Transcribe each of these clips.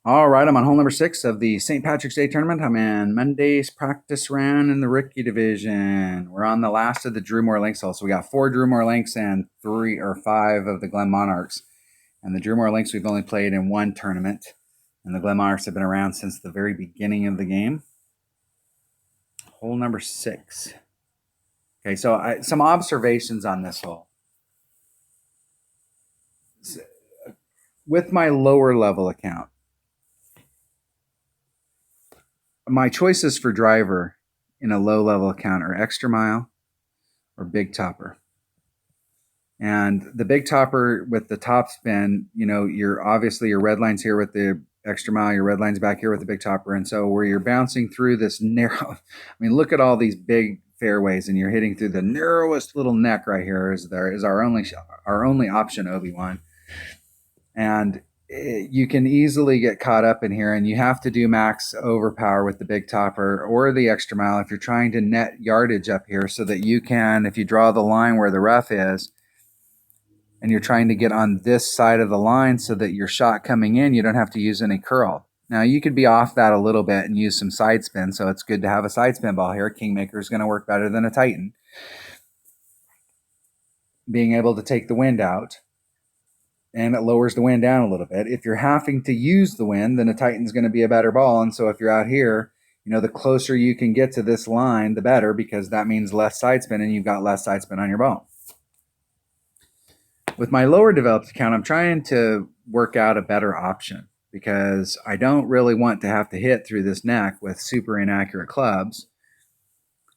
All right, I'm on hole number 6 of the St. Patrick's Day tournament. I'm in Monday's practice round in the rookie division. We're on the last of the Drew Moore Links hole. So we got 4 Drew Moore Links and 3 or 5 of the Glen Monarchs. And the Drew Moore Links we've only played in one tournament. And the Glen Monarchs have been around since the very beginning of the game. Hole number 6. Okay, so some observations on this hole. With my lower level account, my choices for driver in a low level account are extra mile or big topper. And the big topper with the top spin, you're obviously your red line's here with the extra mile, your red line's back here with the big topper. And so where you're bouncing through this narrow, look at all these big fairways and you're hitting through the narrowest little neck right here is our only option, Obi-Wan. And you can easily get caught up in here, and you have to do max overpower with the big topper or the extra mile if you're trying to net yardage up here so that you can, if you draw the line where the rough is and you're trying to get on this side of the line so that your shot coming in, you don't have to use any curl. Now, you could be off that a little bit and use some side spin, so it's good to have a side spin ball here. Kingmaker is going to work better than a Titan. Being able to take the wind out, and it lowers the wind down a little bit. If you're having to use the wind, then a Titan's going to be a better ball. And so if you're out here, the closer you can get to this line, the better, because that means less side spin, and you've got less side spin on your ball. With my lower developed account, I'm trying to work out a better option because I don't really want to have to hit through this neck with super inaccurate clubs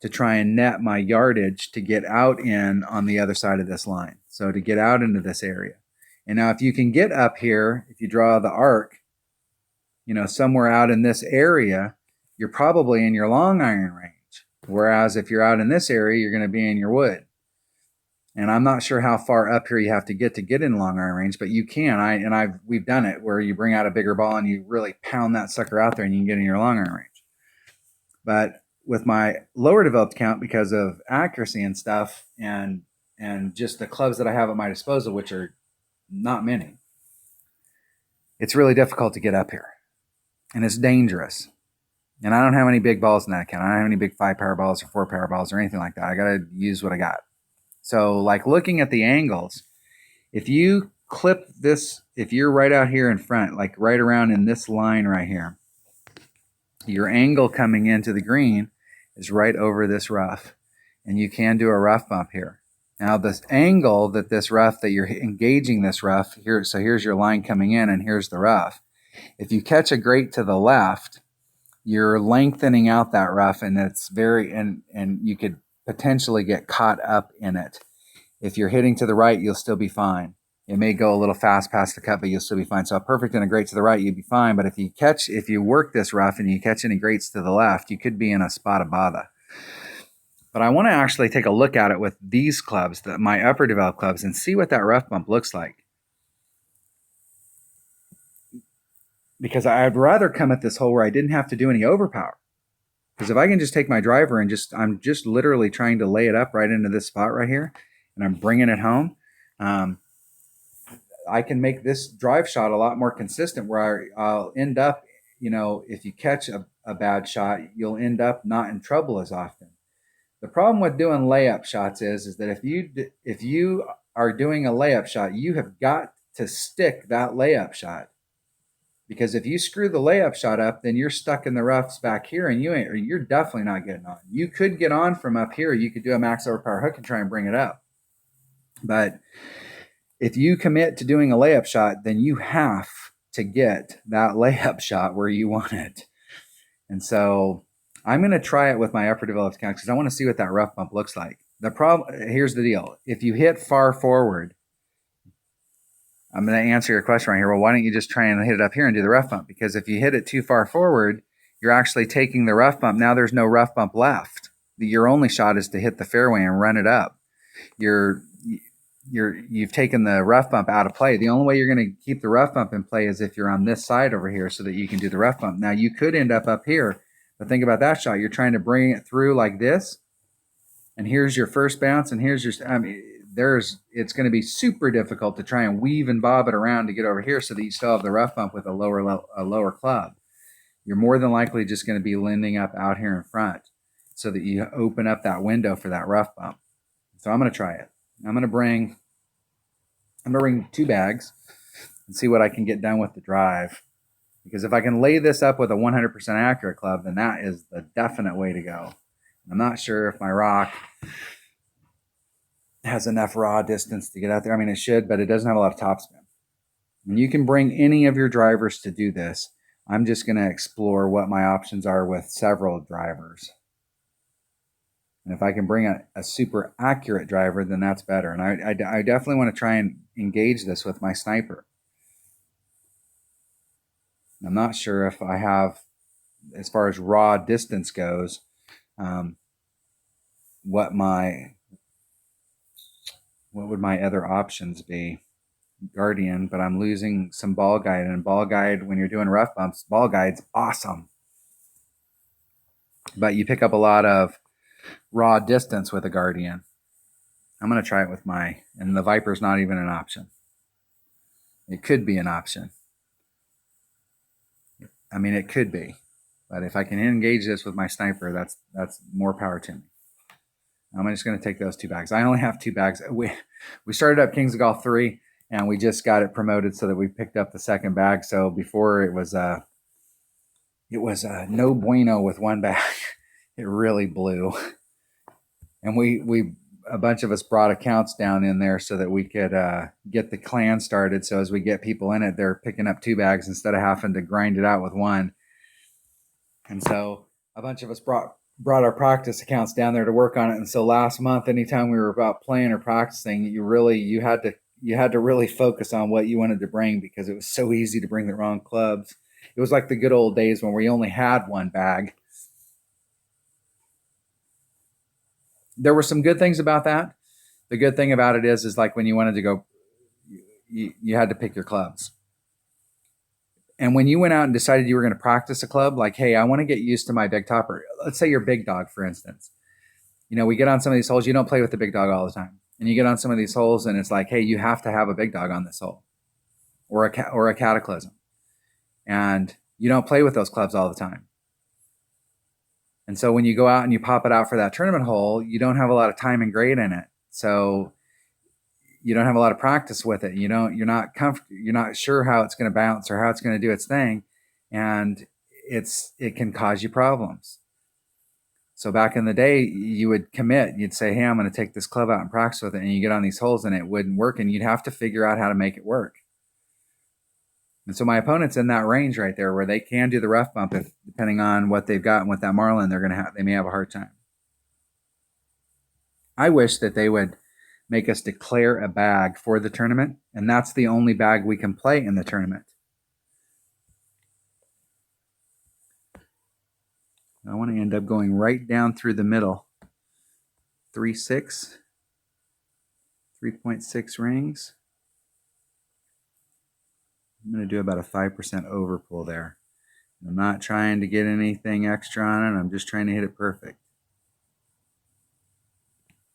to try and net my yardage to get out in on the other side of this line. So to get out into this area. And now if you can get up here, if you draw the arc, somewhere out in this area, you're probably in your long iron range. Whereas if you're out in this area, you're going to be in your wood. And I'm not sure how far up here you have to get in long iron range, but you can. We've done it where you bring out a bigger ball and you really pound that sucker out there and you can get in your long iron range. But with my lower developed count, because of accuracy and stuff and just the clubs that I have at my disposal, which are not many, it's really difficult to get up here, and it's dangerous. And I don't have any big balls in that account. I don't have any big 5-power balls or 4-power balls or anything like that. I got to use what I got. So like looking at the angles, if you clip this, if you're right out here in front, like right around in this line right here, your angle coming into the green is right over this rough, and you can do a rough bump here. Now, this angle that this rough, that you're engaging this rough here, so here's your line coming in and here's the rough. If you catch a grate to the left, you're lengthening out that rough, and it's and you could potentially get caught up in it. If you're hitting to the right, you'll still be fine. It may go a little fast past the cut, but you'll still be fine. So a perfect and a grate to the right, you'd be fine. But if you work this rough and you catch any grates to the left, you could be in a spot of bother. But I want to actually take a look at it with these clubs, my upper developed clubs, and see what that rough bump looks like. Because I'd rather come at this hole where I didn't have to do any overpower. Because if I can just take my driver and I'm just literally trying to lay it up right into this spot right here, and I'm bringing it home, I can make this drive shot a lot more consistent where I'll end up, if you catch a bad shot, you'll end up not in trouble as often. The problem with doing layup shots is that if you are doing a layup shot, you have got to stick that layup shot. Because if you screw the layup shot up, then you're stuck in the roughs back here, and you're definitely not getting on. You could get on from up here. You could do a max overpower hook and try and bring it up. But if you commit to doing a layup shot, then you have to get that layup shot where you want it. And so I'm going to try it with my upper developed account because I want to see what that rough bump looks like. Here's the deal. If you hit far forward, I'm going to answer your question right here. Well, why don't you just try and hit it up here and do the rough bump? Because if you hit it too far forward, you're actually taking the rough bump. Now there's no rough bump left. Your only shot is to hit the fairway and run it up. You've taken the rough bump out of play. The only way you're going to keep the rough bump in play is if you're on this side over here so that you can do the rough bump. Now you could end up here, but think about that shot. You're trying to bring it through like this, and here's your first bounce, and here's your, it's going to be super difficult to try and weave and bob it around to get over here so that you still have the rough bump with a lower club. You're more than likely just going to be landing up out here in front so that you open up that window for that rough bump. So I'm going to try it. I'm going to bring 2 bags and see what I can get done with the drive. Because if I can lay this up with a 100% accurate club, then that is the definite way to go. I'm not sure if my rock has enough raw distance to get out there. I mean, it should, but it doesn't have a lot of topspin. And you can bring any of your drivers to do this. I'm just going to explore what my options are with several drivers. And if I can bring a super accurate driver, then that's better. And I definitely want to try and engage this with my sniper. I'm not sure if I have, as far as raw distance goes, what would my other options be? Guardian, but I'm losing some ball guide, and ball guide, when you're doing rough bumps, ball guide's awesome. But you pick up a lot of raw distance with a Guardian. I'm going to try it with and the Viper's not even an option. It could be an option. I mean, it could be. But if I can engage this with my sniper, that's more power to me. I'm just going to take those 2 bags. I only have 2 bags. We started up Kings of Golf 3, and we just got it promoted so that we picked up the 2nd bag. So before it was no bueno with 1 bag. It really blew. And we a bunch of us brought accounts down in there so that we could get the clan started. So as we get people in it, they're picking up 2 bags instead of having to grind it out with 1. And so a bunch of us brought our practice accounts down there to work on it. And so last month, anytime we were about playing or practicing, you had to really focus on what you wanted to bring, because it was so easy to bring the wrong clubs. It was like the good old days when we only had 1 bag. There were some good things about that. The good thing about it is like when you wanted to go, you had to pick your clubs. And when you went out and decided you were going to practice a club, like, hey, I want to get used to my big topper. Let's say you're big dog, for instance. We get on some of these holes. You don't play with the big dog all the time. And you get on some of these holes and it's like, hey, you have to have a big dog on this hole or a cataclysm. And you don't play with those clubs all the time. And so when you go out and you pop it out for that tournament hole, you don't have a lot of time and grade in it. So you don't have a lot of practice with it. You're not comfortable. You're not sure how it's going to bounce or how it's going to do its thing. And it can cause you problems. So back in the day, you would commit. You'd say, hey, I'm going to take this club out and practice with it. And you get on these holes and it wouldn't work. And you'd have to figure out how to make it work. And so my opponent's in that range right there where they can do the rough bump, if depending on what they've got and what that marlin they may have a hard time. I wish that they would make us declare a bag for the tournament, and that's the only bag we can play in the tournament. I want to end up going right down through the middle. 3.6 rings. I'm going to do about a 5% overpull there. I'm not trying to get anything extra on it. I'm just trying to hit it perfect.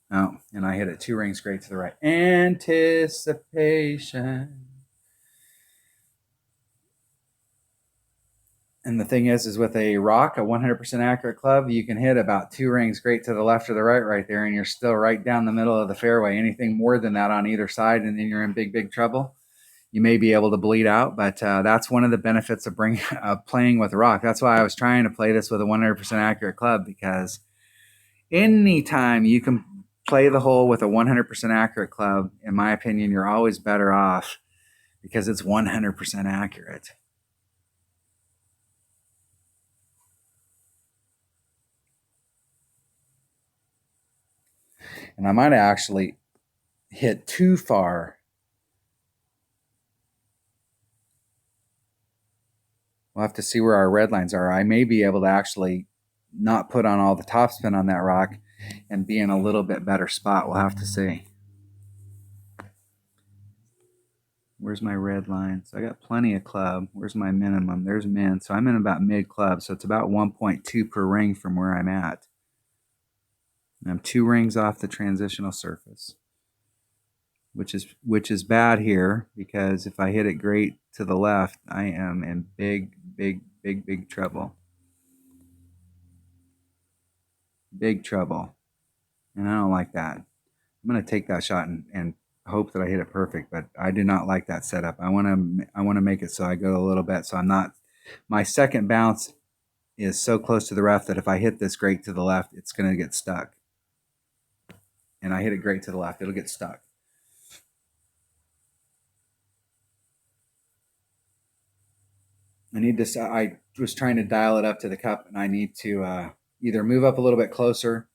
Oh, and I hit it 2 rings straight to the right. Anticipation. And the thing is with a rock, a 100% accurate club, you can hit about 2 rings straight to the left or the right there, and you're still right down the middle of the fairway. Anything more than that on either side, and then you're in big, big trouble. You may be able to bleed out, but that's one of the benefits of playing with a rock. That's why I was trying to play this with a 100% accurate club, because anytime you can play the hole with a 100% accurate club, in my opinion, you're always better off because it's 100% accurate. And I might have actually hit too far. We'll have to see where our red lines are. I may be able to actually not put on all the topspin on that rock and be in a little bit better spot. We'll have to see. Where's my red line? So I got plenty of club. Where's my minimum? There's min. So I'm in about mid club. So it's about 1.2 per ring from where I'm at. And I'm 2 rings off the transitional surface. which is bad here, because if I hit it great to the left, I am in big trouble. Big trouble. And I don't like that. I'm going to take that shot and hope that I hit it perfect, but I do not like that setup. I want to make it so I go a little bit, so I'm not, my second bounce is so close to the rough that if I hit this great to the left, it's going to get stuck. And I hit it great to the left, it'll get stuck. I was trying to dial it up to the cup, and I need to either move up a little bit closer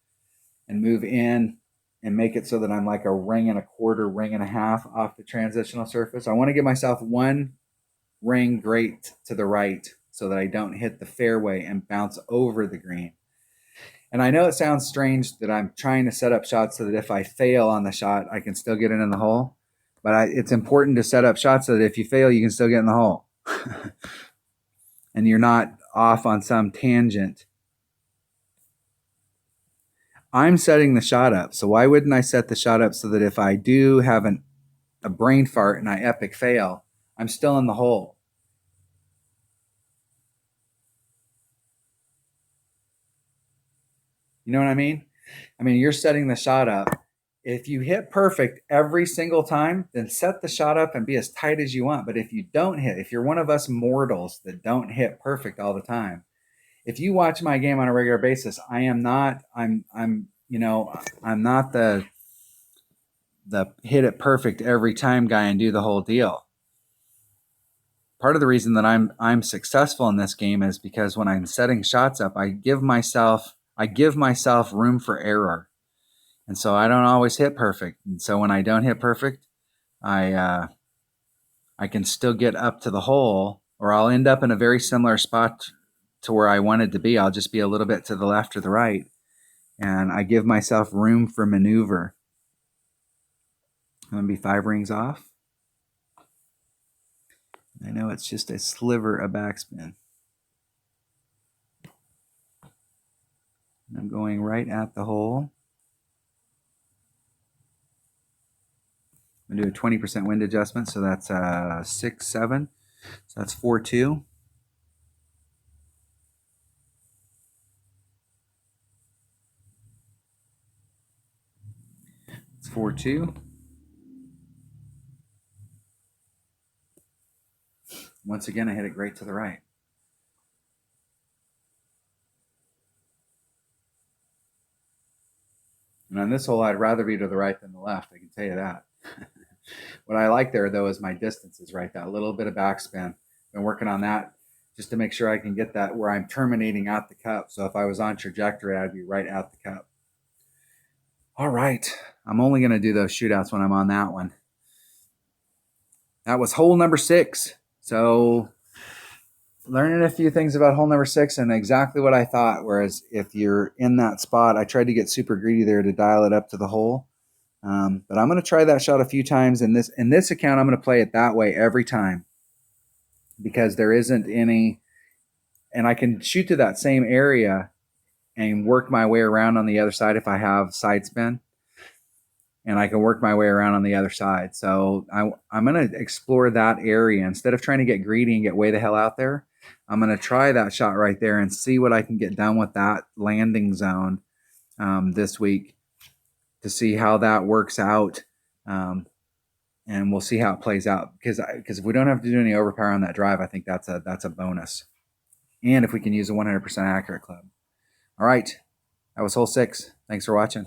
and move in and make it so that I'm like a ring and a quarter, ring and a half off the transitional surface. I want to give myself one ring great to the right so that I don't hit the fairway and bounce over the green. And I know it sounds strange that I'm trying to set up shots so that if I fail on the shot, I can still get it in the hole. But it's important to set up shots so that if you fail, you can still get in the hole. And you're not off on some tangent. I'm setting the shot up, so why wouldn't I set the shot up so that if I do have a brain fart and I epic fail, I'm still in the hole? You know what I mean? I mean, you're setting the shot up. If you hit perfect every single time, then set the shot up and be as tight as you want. But if you don't hit, if you're one of us mortals that don't hit perfect all the time, if you watch my game on a regular basis, I'm not the hit it perfect every time guy and do the whole deal. Part of the reason that I'm successful in this game is because when I'm setting shots up, I give myself room for error. And so I don't always hit perfect. And so when I don't hit perfect, I can still get up to the hole, or I'll end up in a very similar spot to where I wanted to be. I'll just be a little bit to the left or the right. And I give myself room for maneuver. I'm going to be 5 rings off. I know it's just a sliver of backspin. And I'm going right at the hole. I'm going to do a 20% wind adjustment, so that's 6, 7. So that's 4, 2. It's 4, 2. Once again, I hit it great to the right. And on this hole, I'd rather be to the right than the left. I can tell you that. What I like there, though, is my distance is right. That little bit of backspin. Been working on that just to make sure I can get that where I'm terminating at the cup. So if I was on trajectory, I'd be right at the cup. All right. I'm only going to do those shootouts when I'm on that one. That was hole number 6. So learning a few things about hole number 6 and exactly what I thought. Whereas if you're in that spot, I tried to get super greedy there to dial it up to the hole. But I'm going to try that shot a few times. In this account, I'm going to play it that way every time, because there isn't any, and I can shoot to that same area and work my way around on the other side if I have side spin, and I can work my way around on the other side. So I'm going to explore that area instead of trying to get greedy and get way the hell out there. I'm going to try that shot right there and see what I can get done with that landing zone this week, to see how that works out. And we'll see how it plays out, because if we don't have to do any overpower on that drive, I think that's a bonus. And if we can use a 100% accurate club. All right, that was hole 6. Thanks for watching.